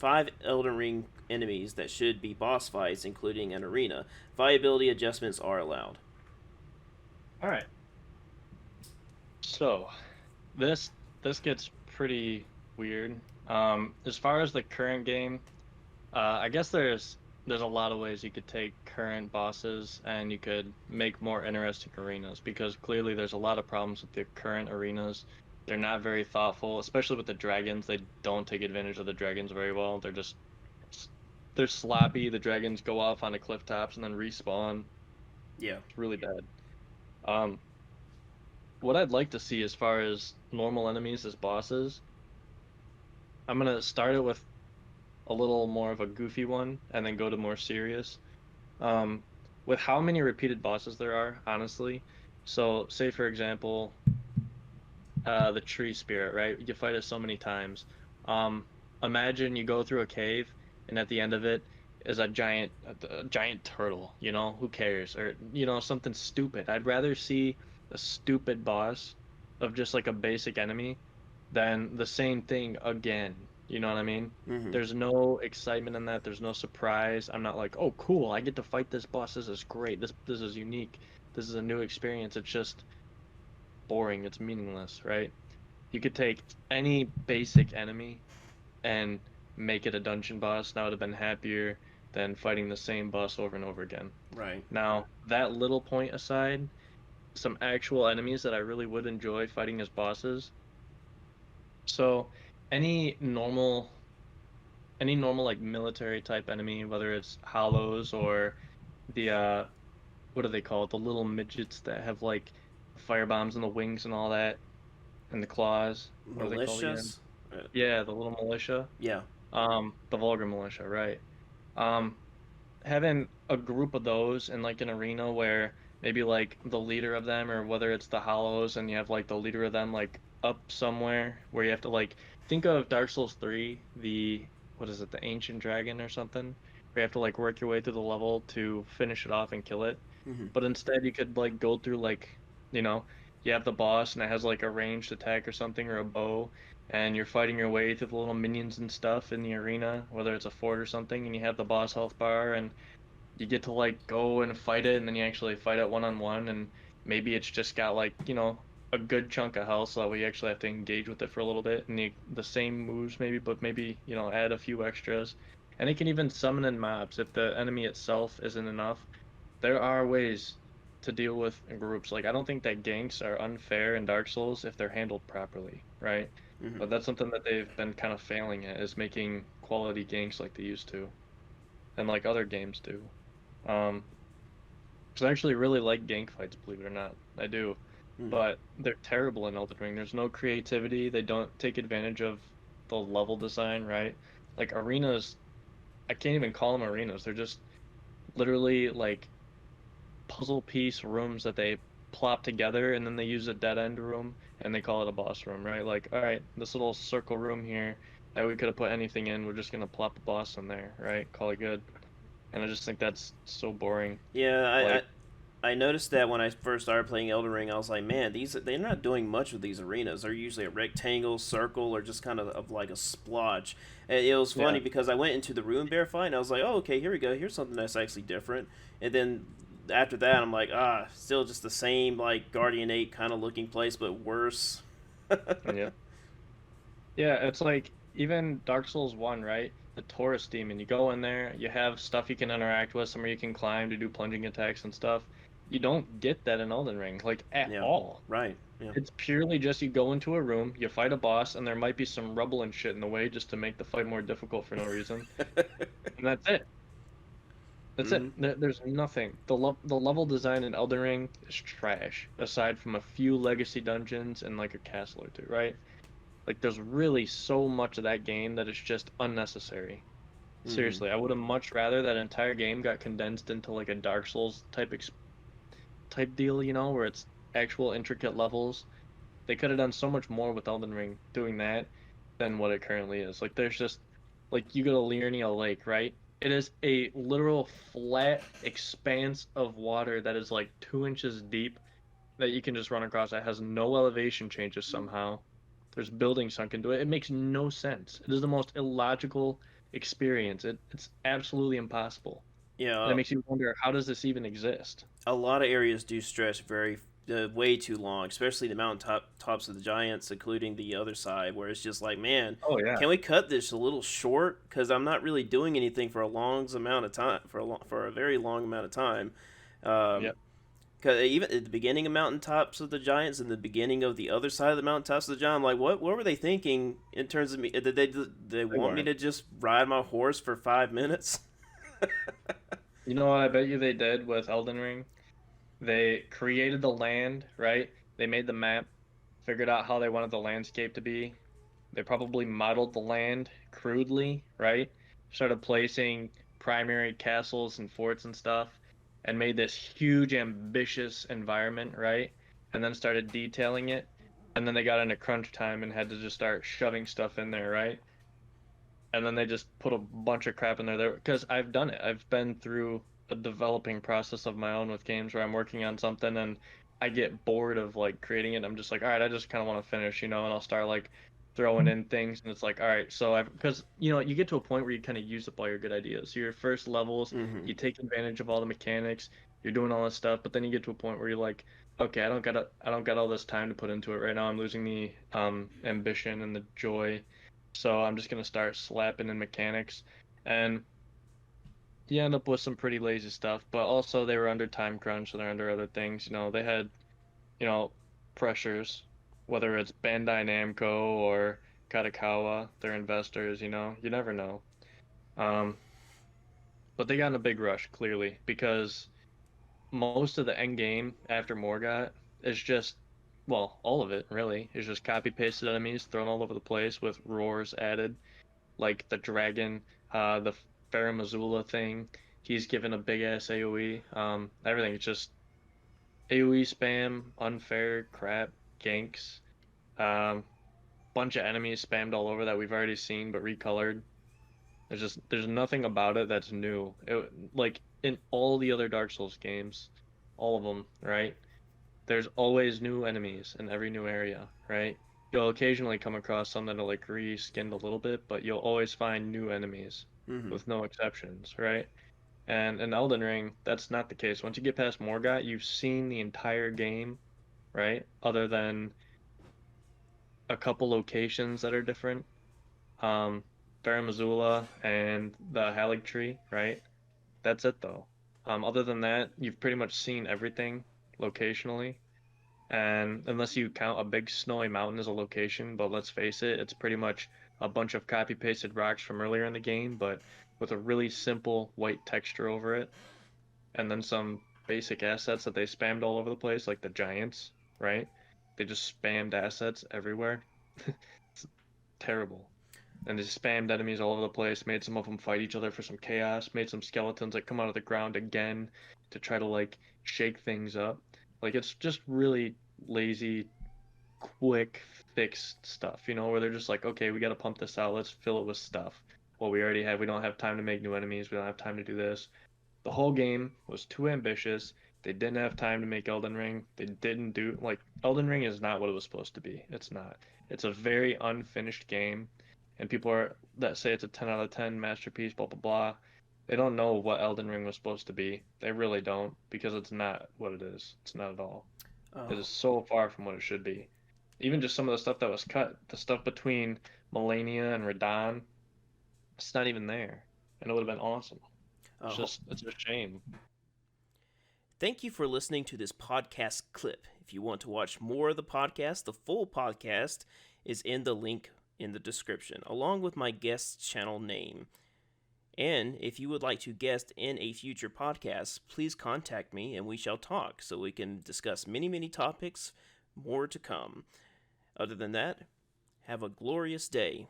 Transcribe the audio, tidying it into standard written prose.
5 Elden Ring enemies that should be boss fights, including an arena. Viability adjustments are allowed. All right. So this this gets pretty weird. As far as the current game, I guess there's a lot of ways you could take current bosses and you could make more interesting arenas because clearly there's a lot of problems with the current arenas. They're not very thoughtful, especially with the dragons. They don't take advantage of the dragons very well. They're sloppy. The dragons go off on the cliff tops and then respawn. Yeah. It's really bad. Um, what I'd like to see as far as normal enemies as bosses, I'm gonna start it with a little more of a goofy one and then go to more serious. Um, with how many repeated bosses there are, honestly. So, say for example, the tree spirit, right? You fight it so many times. Um, Imagine you go through a cave, and at the end of it is a giant turtle. You know, who cares? Or something stupid. I'd rather see a stupid boss of just like a basic enemy than the same thing again. You know what I mean? Mm-hmm. There's no excitement in that. There's no surprise. I'm not like, oh, cool, I get to fight this boss. This is great. This is unique. This is a new experience. It's just boring. It's meaningless, right? You could take any basic enemy and make it a dungeon boss, and I would have been happier than fighting the same boss over and over again. Right. Now, that little point aside, some actual enemies that I really would enjoy fighting as bosses. So, any normal any normal like military type enemy, whether it's hollows or the what do they call it? The little midgets that have like fire bombs in the wings and all that, and the claws. What are they called again? Malicious. Uh, Yeah, the little militia. yeah. The vulgar militia, right? Um, Having a group of those in like an arena where maybe like the leader of them, or whether it's the Hollows and you have like the leader of them like up somewhere where you have to like think of Dark Souls 3, the what is it, the Ancient Dragon or something, where you have to like work your way through the level to finish it off and kill it. Mm-hmm. But instead you could like go through like, you know, you have the boss and it has like a ranged attack or something or a bow, and you're fighting your way through the little minions and stuff in the arena, whether it's a fort or something, and you have the boss health bar and you get to like go and fight it, and then you actually fight it one on one, and maybe it's just got like, a good chunk of health, so that way you actually have to engage with it for a little bit, and the same moves maybe, but maybe, add a few extras. And it can even summon in mobs if the enemy itself isn't enough. There are ways to deal with groups. Like, I don't think that ganks are unfair in Dark Souls if they're handled properly, right? Mm-hmm. But that's something that they've been kind of failing at, is making quality ganks like they used to, and like other games do. Um, 'Cause I actually really like gank fights, believe it or not. I do. Mm-hmm. But they're terrible in Elden Ring. There's no creativity. They don't take advantage of the level design, right? Like arenas, I can't even call them arenas. They're just literally like puzzle piece rooms that they plop together, and then they use a dead end room and they call it a boss room, right? Like, all right, this little circle room here that we could have put anything in, we're just gonna plop a boss in there, right? Call it good. And I just think that's so boring. Yeah, Like, I noticed that when I first started playing Elden Ring, I was like, man, they're not doing much with these arenas. They're usually a rectangle, circle, or just kind of like a splotch. And it was funny yeah, because I went into the Ruin Bear fight and I was like, oh, okay, here we go. Here's something that's actually different. And then after that, I'm like, still just the same like Guardian 8 kind of looking place, but worse. yeah. Yeah, it's like even Dark Souls 1, right? The Taurus demon, you go in there, you have stuff you can interact with, somewhere you can climb to do plunging attacks and stuff. You don't get that in Elden Ring, like at Yeah, all. right. Yeah. It's purely just you go into a room, you fight a boss, and there might be some rubble and shit in the way just to make the fight more difficult for no reason. And that's it. That's it. Mm-hmm. There's nothing. The level design in Elden Ring is trash, aside from a few legacy dungeons and like a castle or two, right? Like there's really so much of that game that is just unnecessary. Mm-hmm. Seriously, I would have much rather that entire game got condensed into like a Dark Souls type deal, where it's actual intricate levels. They could have done so much more with Elden Ring doing that than what it currently is. Like there's just like you go to Liurnia Lake, right? It is a literal flat expanse of water that is like 2 inches deep that you can just run across that has no elevation changes somehow. There's buildings sunk into it. It makes no sense. It is the most illogical experience. It's absolutely impossible. And it Yeah, makes you wonder, how does this even exist? a lot of areas do stretch way too long, especially the tops of the giants, including the other side, where it's just like, man, Oh yeah. can we cut this a little short? Because I'm not really doing anything for for a very long amount of time. Um, Yep. Cause even at the beginning of mountaintops of the giants and the beginning of the other side of the mountaintops of the giant, I'm like, what were they thinking in terms of me? Did they They want me weren't. to just ride my horse for 5 minutes? You know what I bet you they did with Elden Ring? They created the land, right? They made the map, figured out how they wanted the landscape to be. They probably modeled the land crudely, right? Started placing primary castles and forts and stuff, and made this huge, ambitious environment, right? And then started detailing it. And then they got into crunch time and had to just start shoving stuff in there, right? And then they just put a bunch of crap in there because I've done it. I've been through a developing process of my own with games where I'm working on something and I get bored of like creating it. I'm just like, all right, I just kind of want to finish, and I'll start like throwing in things, and it's like, all right, so I've because you get to a point where you kind of use up all your good ideas. So your first levels, Mm-hmm. you take advantage of all the mechanics, you're doing all this stuff, but then you get to a point where you're like, okay, I don't got all this time to put into it right now. I'm losing the ambition and the joy, so I'm just gonna start slapping in mechanics, and you end up with some pretty lazy stuff. But also they were under time crunch, so they're under other things. They had you know pressures, whether it's Bandai Namco or Kadokawa, their investors. You never know. Um, but they got in a big rush clearly because most of the end game after Morgot is just, well, all of it really is just copy pasted enemies thrown all over the place with roars added, like the dragon, the Faramazula thing. He's given a big ass AoE. Everything is just AoE spam, unfair crap, ganks, um, bunch of enemies spammed all over that we've already seen but recolored. There's nothing about it that's new. Like in all the other Dark Souls games, all of them, right? There's always new enemies in every new area, right? You'll occasionally come across some that'll like reskinned a little bit, but you'll always find new enemies Mm-hmm. with no exceptions, right? And in Elden Ring, that's not the case. Once you get past Morgot, you've seen the entire game, right? Other than a couple locations that are different. Um, Faramazula and the Halig Tree, right? That's it though. Other than that, you've pretty much seen everything locationally. And unless you count a big snowy mountain as a location, but let's face it, it's pretty much a bunch of copy pasted rocks from earlier in the game, but with a really simple white texture over it, and then some basic assets that they spammed all over the place, like the giants, right? They just spammed assets everywhere. It's terrible. And they spammed enemies all over the place, made some of them fight each other for some chaos, made some skeletons that come out of the ground again to try to like shake things up. Like it's just really lazy, quick fixed stuff, where they're just like, okay, we got to pump this out, let's fill it with stuff. Well, we don't have time to make new enemies, we don't have time to do this. The whole game was too ambitious. They didn't have time to make Elden Ring. They didn't do like Elden Ring is not what it was supposed to be. It's not. It's a very unfinished game, and people are that say it's a 10 out of 10 masterpiece, blah blah blah. They don't know what Elden Ring was supposed to be. They really don't because it's not what it is. It's not at all. It Oh, is so far from what it should be. Even just some of the stuff that was cut, the stuff between Melania and Radahn, it's not even there, and it would have been awesome. oh. It's a shame. Thank you for listening to this podcast clip. If you want to watch more of the podcast, the full podcast is in the link in the description, along with my guest channel name. And if you would like to guest in a future podcast, please contact me and we shall talk so we can discuss many, many topics, more to come. Other than that, have a glorious day.